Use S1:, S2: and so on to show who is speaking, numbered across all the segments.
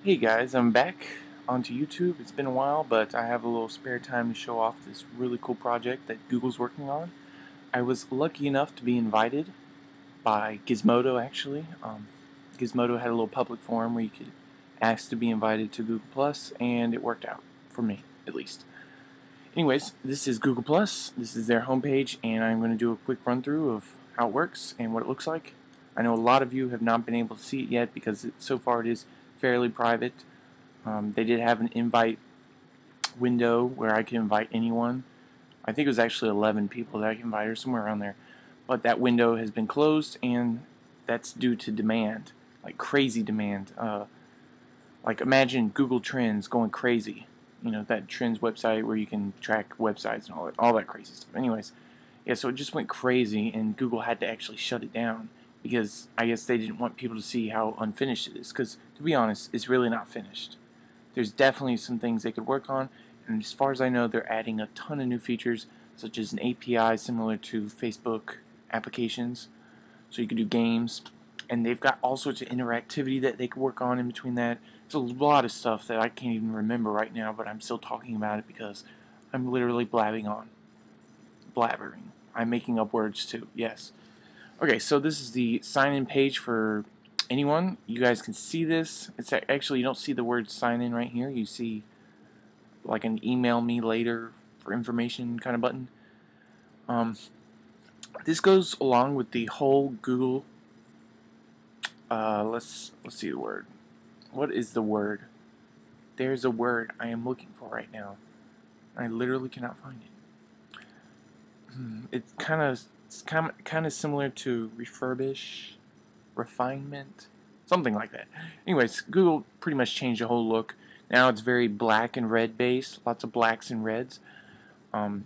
S1: Hey guys, I'm back onto YouTube. It's been a while, but I have a little spare time to show off this really cool project that Google's working on. I was lucky enough to be invited by Gizmodo, actually. Gizmodo had a little public forum where you could ask to be invited to Google Plus, and it worked out for me, at least. Anyways, this is Google Plus. This is their homepage, and I'm going to do a quick run through of how it works and what it looks like. I know a lot of you have not been able to see it yet because so far it is fairly private. They did have an invite window where I could invite anyone. I think it was actually 11 people that I could invite, or somewhere around there. But that window has been closed, and that's due to demand, like crazy demand. Like imagine Google Trends going crazy. You know, that Trends website where you can track websites and all that crazy stuff. Anyways, yeah, so it just went crazy, and Google had to actually shut it down because I guess they didn't want people to see how unfinished it is. Because to be honest, it's really not finished. There's definitely some things they could work on, and as far as I know, they're adding a ton of new features, such as an API similar to Facebook applications, so you can do games, and they've got all sorts of interactivity that they could work on in between that. It's a lot of stuff that I can't even remember right now, but I'm still talking about it because I'm literally blabbing on. Blabbering. I'm making up words too, yes. Okay, so this is the sign-in page for anyone. You guys can see this. It's actually, you don't see the word sign in right here. You see like an email me later for information kind of button. This goes along with the whole Google. Let's see the word. What is the word? There's a word I am looking for right now. I literally cannot find it. It's kind of similar to refurbish, refinement, something like that. Anyways, Google pretty much changed the whole look. Now it's very black and red based, lots of blacks and reds. I'm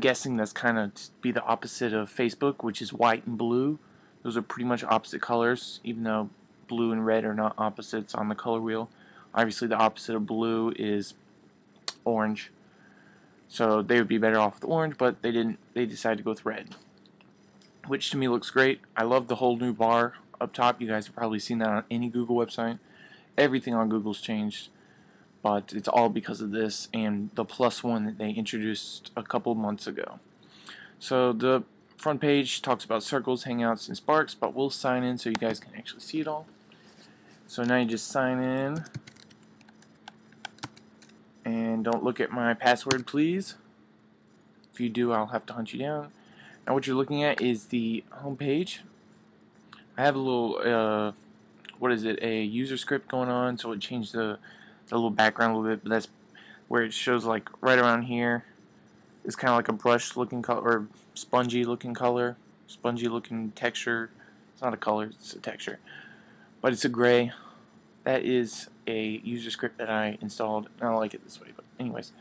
S1: guessing that's kind of be the opposite of Facebook, which is white and blue. Those are pretty much opposite colors, even though blue and red are not opposites on the color wheel. Obviously, the opposite of blue is orange. So they would be better off with orange, but they didn't. They decided to go with red, which to me looks great. I love the whole new bar up top. You guys have probably seen that on any Google website. Everything on Google's changed, but it's all because of this and the plus one that they introduced a couple months ago. So the front page talks about circles, hangouts, and sparks, but we'll sign in so you guys can actually see it all. So now you just sign in, and don't look at my password, please. If you do, I'll have to hunt you down. Now what you're looking at is the home page. I have a little, what is it, a user script going on, so it changed the little background a little bit, but that's where it shows like right around here. It's kind of like a brush looking color, or spongy looking color, spongy looking texture. It's not a color, it's a texture. But it's a gray. That is a user script that I installed. I don't like it this way, but anyways.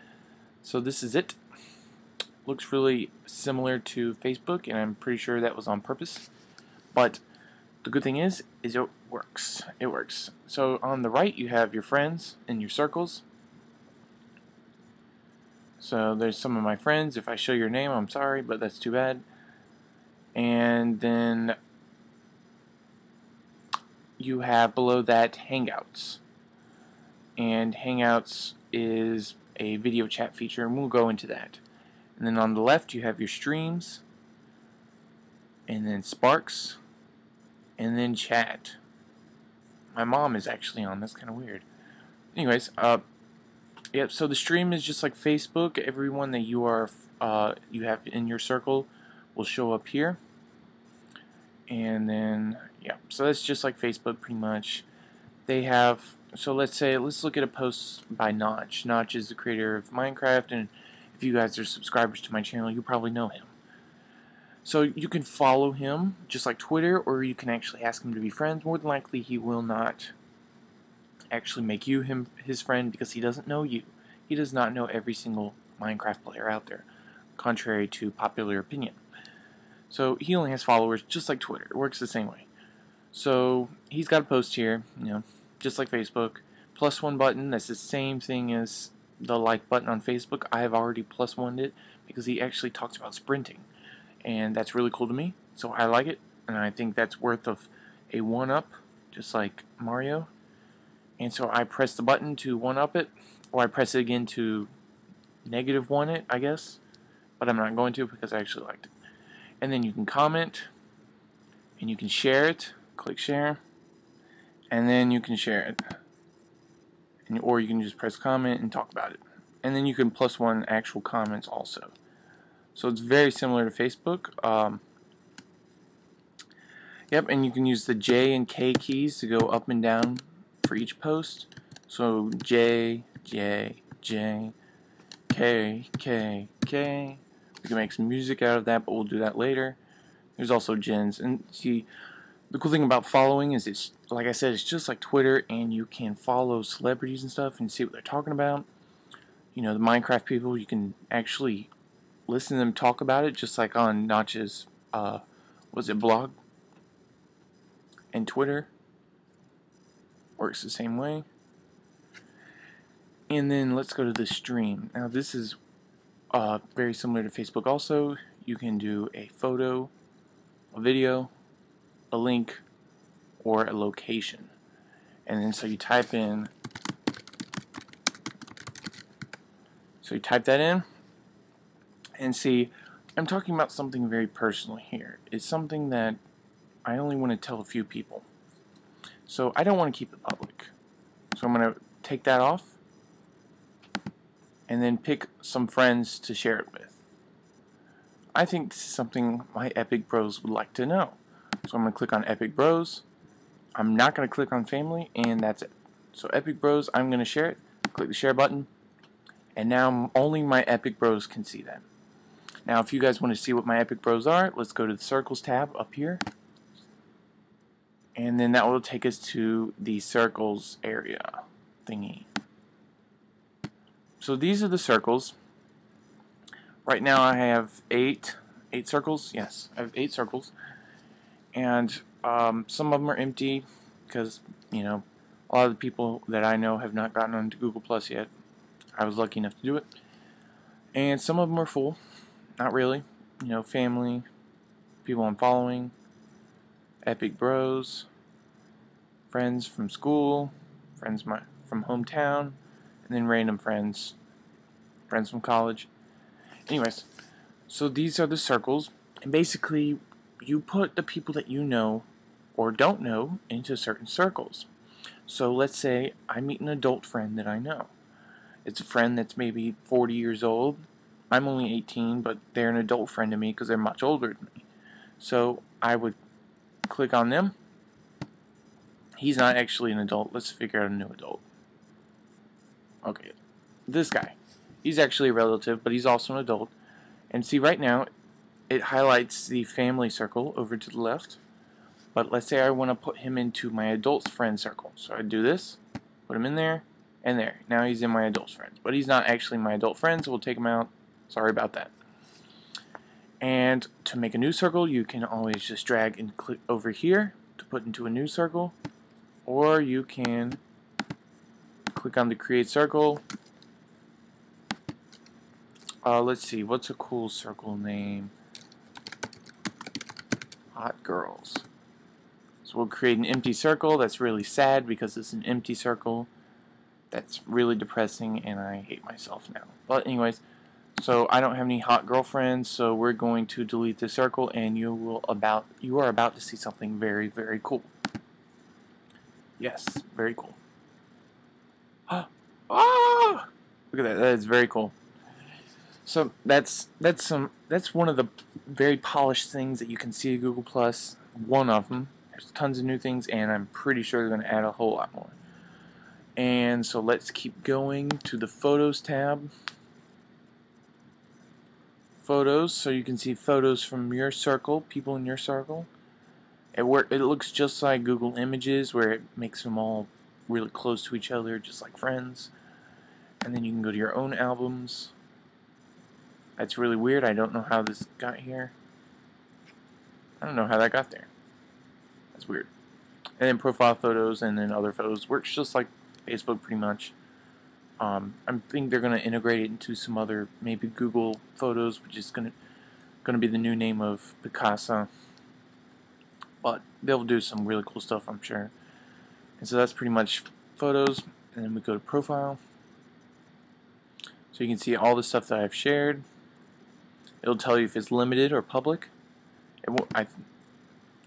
S1: So this is it. Looks really similar to Facebook, and I'm pretty sure that was on purpose. But the good thing is it works. It works. So on the right you have your friends and your circles. So there's some of my friends. If I show your name, I'm sorry, but that's too bad. And then you have below that Hangouts. And Hangouts is a video chat feature, and we'll go into that. And then on the left you have your streams, and then Sparks, and then chat. My mom is actually on. That's kind of weird. Anyways, yep. So the stream is just like Facebook. Everyone that you have in your circle will show up here. And then yeah, so that's just like Facebook pretty much. They have, so let's look at a post by Notch. Notch is the creator of Minecraft, and if you guys are subscribers to my channel, you probably know him. So you can follow him just like Twitter, or you can actually ask him to be friends. More than likely he will not actually make you his friend because he doesn't know you. He does not know every single Minecraft player out there, contrary to popular opinion. So he only has followers just like Twitter. It works the same way. So he's got a post here, you know, just like Facebook. +1 button, that's the same thing as the like button on Facebook. I have already +1'd it because he actually talks about sprinting. And that's really cool to me, so I like it, and I think that's worth of a 1-up, just like Mario. And so I press the button to one up it, or I press it again to negative one it, I guess. But I'm not going to because I actually liked it. And then you can comment, and you can share it. Click share, and then you can share it. Or you can just press comment and talk about it. And then you can +1 actual comments also. So it's very similar to Facebook. Yep, and you can use the J and K keys to go up and down for each post. So J, J, J, K, K, K. We can make some music out of that, but we'll do that later. There's also gens. And see, the cool thing about following is it's, like I said, it's just like Twitter, and you can follow celebrities and stuff and see what they're talking about. You know, the Minecraft people, you can actually listen to them talk about it, just like on Notch's, blog? And Twitter works the same way. And then let's go to the stream. Now this is very similar to Facebook also. You can do a photo, a video, a link, or a location. And then so you type in, that in, and see, I'm talking about something very personal here. It's something that I only want to tell a few people. So I don't want to keep it public. So I'm going to take that off, and then pick some friends to share it with. I think this is something my Epic Bros would like to know. So I'm going to click on Epic Bros. I'm not going to click on family, and that's it. So Epic Bros, I'm going to share it. Click the share button, and now only my Epic Bros can see that. Now if you guys want to see what my Epic Bros are, let's go to the circles tab up here, and then that will take us to the circles area thingy. So these are the circles. Right now I have eight circles. Yes, I have 8 circles, and some of them are empty because, you know, a lot of the people that I know have not gotten onto Google Plus yet. I was lucky enough to do it. And some of them are full. Not really. You know, family, people I'm following, Epic Bros, friends from school, friends from hometown, and then random friends from college. Anyways, so these are the circles, and basically you put the people that you know or don't know into certain circles. So let's say I meet an adult friend that I know. It's a friend that's maybe 40 years old. I'm only 18, but they're an adult friend to me because they're much older than me. So I would click on them. He's not actually an adult. Let's figure out a new adult. Okay, this guy. He's actually a relative, but he's also an adult. And see, right now, it highlights the family circle over to the left. But let's say I want to put him into my adult friend circle. So I do this, put him in there, and there. Now he's in my adult friends. But he's not actually my adult friend, so we'll take him out. Sorry about that. And to make a new circle, you can always just drag and click over here to put into a new circle. Or you can click on the create circle. Let's see, what's a cool circle name? Hot Girls. So we'll create an empty circle. That's really sad because it's an empty circle. That's really depressing, and I hate myself now. But anyways, so I don't have any hot girlfriends, so we're going to delete the circle, and you are about to see something very, very cool. Yes, very cool. Ah! Look at that. That is very cool. So that's one of the very polished things that you can see at Google Plus. One of them. There's tons of new things, and I'm pretty sure they're going to add a whole lot more. And so let's keep going to the Photos tab. Photos, so you can see photos from your circle, people in your circle. It looks just like Google Images, where it makes them all really close to each other, just like friends. And then you can go to your own albums. That's really weird. I don't know how this got here. I don't know how that got there. That's weird. And then profile photos and then other photos. Works just like Facebook pretty much. I think they're going to integrate it into some other, maybe Google Photos, which is going to be the new name of Picasa. But they'll do some really cool stuff, I'm sure. And so that's pretty much photos, and then we go to profile. So you can see all the stuff that I've shared. It'll tell you if it's limited or public.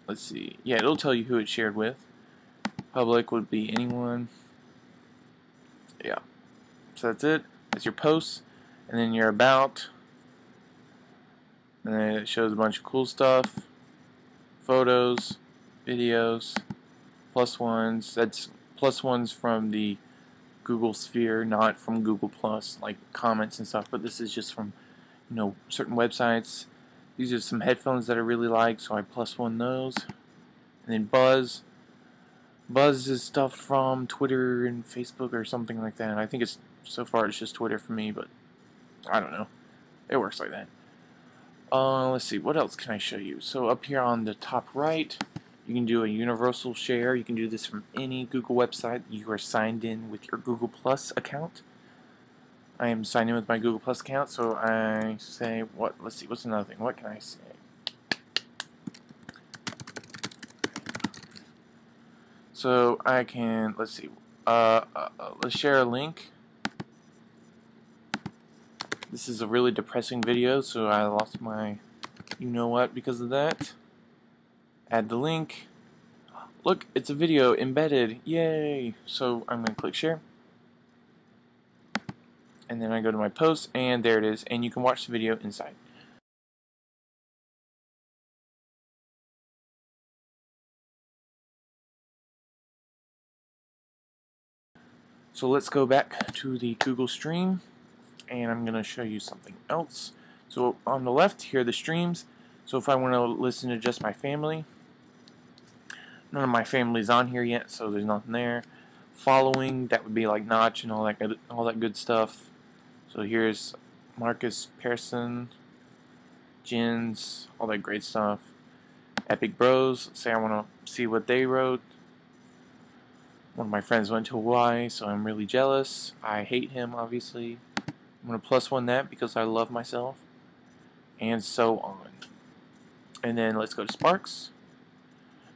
S1: Let's see. Yeah, it'll tell you who it's shared with. Public would be anyone. Yeah. So that's it. That's your posts, and then your about, and then it shows a bunch of cool stuff, photos, videos, plus ones. That's plus ones from the Google Sphere, not from Google Plus, like comments and stuff. But this is just from, certain websites. These are some headphones that I really like, so I plus one those. And then Buzz. Buzz is stuff from Twitter and Facebook or something like that. I think so far it's just Twitter for me, but I don't know. It works like that. Let's see, what else can I show you? So up here on the top right, you can do a universal share. You can do this from any Google website you are signed in with your Google Plus account. I am signed in with my Google Plus account, so I say, let's see, what's another thing? What can I say? So I can, let's see, let's share a link. This is a really depressing video, so I lost my you-know-what because of that. Add the link. Look, it's a video embedded. Yay! So I'm going to click share. And then I go to my post, and there it is. And you can watch the video inside. So let's go back to the Google Stream, and I'm going to show you something else. So on the left here are the streams. So if I want to listen to just my family, none of my family's on here yet, so there's nothing there. Following, that would be like Notch and all that good stuff. So here's Marcus Pearson, Jins, all that great stuff. Epic Bros, say I want to see what they wrote. One of my friends went to Hawaii, so I'm really jealous. I hate him, obviously. I'm going to plus one that because I love myself. And so on. And then let's go to Sparks.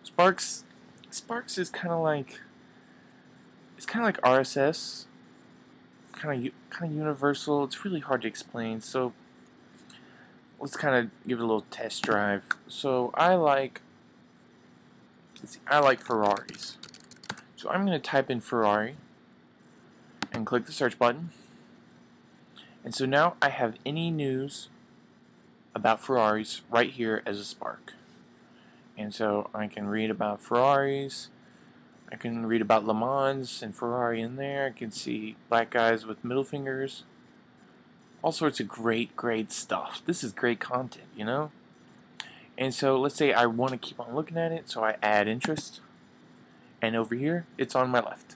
S1: Sparks is kind of like, it's kind of like RSS, kind of universal. It's really hard to explain, so let's kind of give it a little test drive. So I like Ferraris. So I'm going to type in Ferrari and click the search button. And so now I have any news about Ferraris right here as a spark. And so I can read about Ferraris. I can read about Le Mans and Ferrari in there. I can see black guys with middle fingers. All sorts of great stuff. This is great content, you know? And so let's say I want to keep on looking at it, so I add interest. And over here, it's on my left.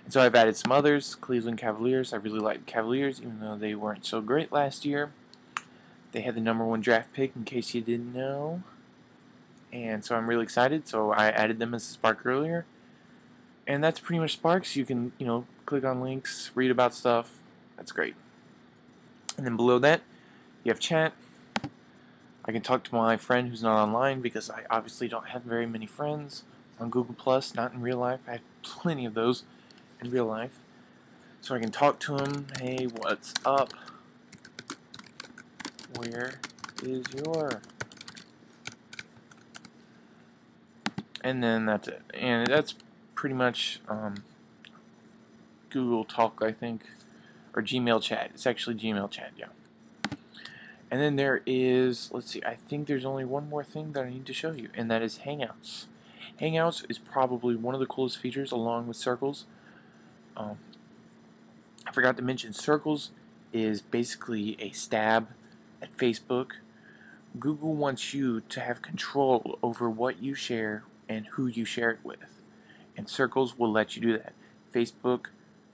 S1: And so I've added some others. Cleveland Cavaliers. I really like the Cavaliers, even though they weren't so great last year. They had the #1 draft pick, in case you didn't know. And so I'm really excited, so I added them as a spark earlier. And that's pretty much Sparks. You can, click on links, read about stuff. That's great. And then below that, you have chat. I can talk to my friend who's not online because I obviously don't have very many friends on Google Plus, not in real life. I have plenty of those in real life. So I can talk to him. Hey, what's up? Where is your? And then that's it. And that's pretty much Google Talk, I think, or Gmail chat. It's actually Gmail chat, yeah. And then there is, let's see, I think there's only one more thing that I need to show you, and that is Hangouts. Hangouts is probably one of the coolest features along with Circles. I forgot to mention, Circles is basically a stab at Facebook. Google wants you to have control over what you share and who you share it with. And Circles will let you do that. Facebook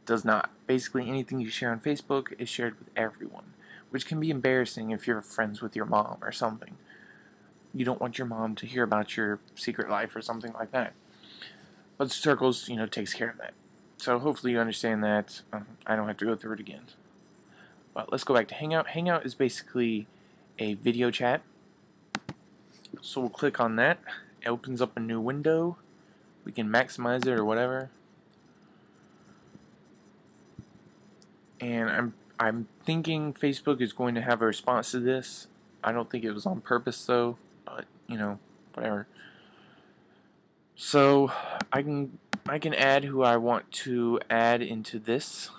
S1: does not. Basically anything you share on Facebook is shared with everyone, which can be embarrassing if you're friends with your mom or something. You don't want your mom to hear about your secret life or something like that. But Circles, takes care of that. So hopefully you understand that. I don't have to go through it again. But let's go back to Hangout. Hangout is basically a video chat. So we'll click on that. It opens up a new window. We can maximize it or whatever. and I'm thinking Facebook is going to have a response to this. I don't think it was on purpose though, but you know, whatever. So I can add who I want to add into this.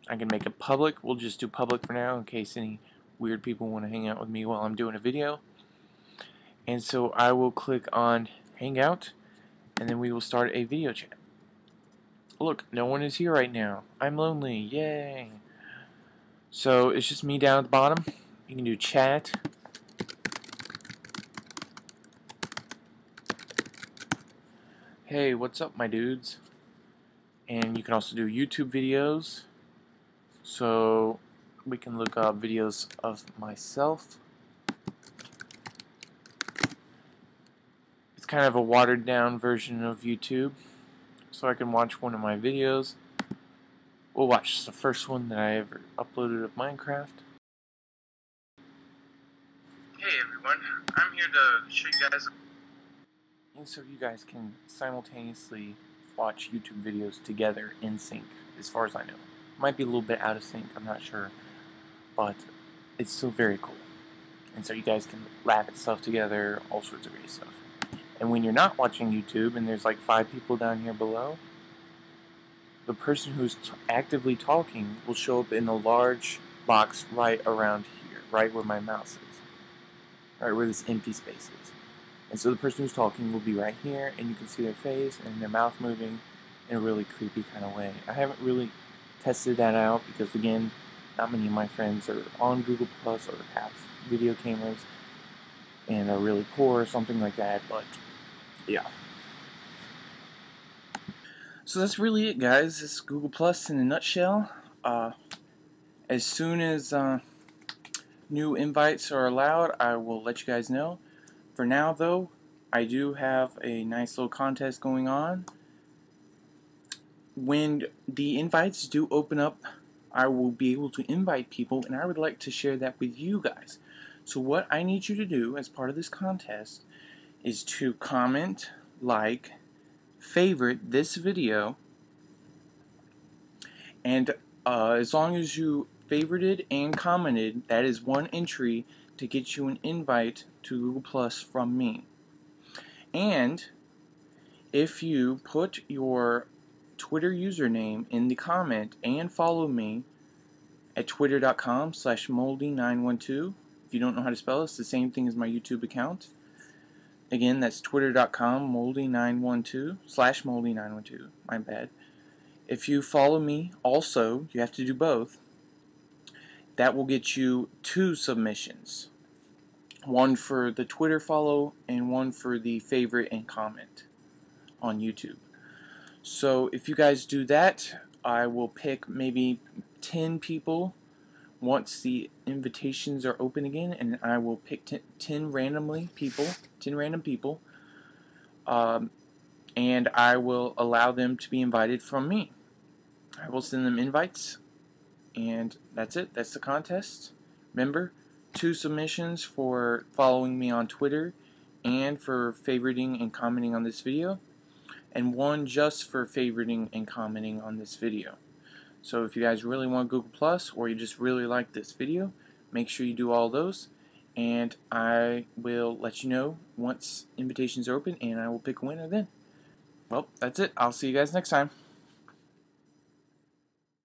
S1: I can make it public. We'll just do public for now in case any weird people want to hang out with me while I'm doing a video. And so I will click on Hangout, and then we will start a video chat. Look, no one is here right now. I'm lonely. Yay. So it's just me down at the bottom. You can do chat. Hey, what's up, my dudes? And you can also do YouTube videos. So we can look up videos of myself. It's kind of a watered down version of YouTube. So I can watch one of my videos. We'll watch the first one that I ever uploaded of Minecraft. Hey everyone, I'm here to show you guys, and so you guys can simultaneously watch YouTube videos together in sync, as far as I know. Might be a little bit out of sync, I'm not sure, but it's still very cool. And so you guys can laugh at stuff together, all sorts of great stuff. And when you're not watching YouTube and there's like 5 people down here below, the person who's actively talking will show up in a large box right around here, right where my mouse is, right where this empty space is. And so the person who's talking will be right here, and you can see their face and their mouth moving in a really creepy kind of way. I haven't really tested that out because, again, not many of my friends are on Google Plus or have video cameras and are really poor or something like that, but yeah. So that's really it, guys. This is Google Plus in a nutshell. As soon as new invites are allowed, I will let you guys know. For now, though, I do have a nice little contest going on. When the invites do open up, I will be able to invite people, and I would like to share that with you guys. So what I need you to do as part of this contest is to comment, like, favorite this video, and as long as you favorited and commented, that is one entry to get you an invite to Google Plus from me. And if you put your Twitter username in the comment and follow me at twitter.com/moldy912. If you don't know how to spell it, it's the same thing as my YouTube account. Again, that's twitter.com/moldy912. My bad. If you follow me also, you have to do both. That will get you 2 submissions. One for the Twitter follow and one for the favorite and comment on YouTube. So if you guys do that, I will pick maybe 10 people once the invitations are open again, and I will pick 10 random people, and I will allow them to be invited from me. I will send them invites, and that's it. That's the contest. Remember, 2 submissions for following me on Twitter and for favoriting and commenting on this video, and 1 just for favoriting and commenting on this video. So if you guys really want Google Plus, or you just really like this video, make sure you do all those, and I will let you know once invitations are open, and I will pick a winner then. Well, that's it. I'll see you guys next time.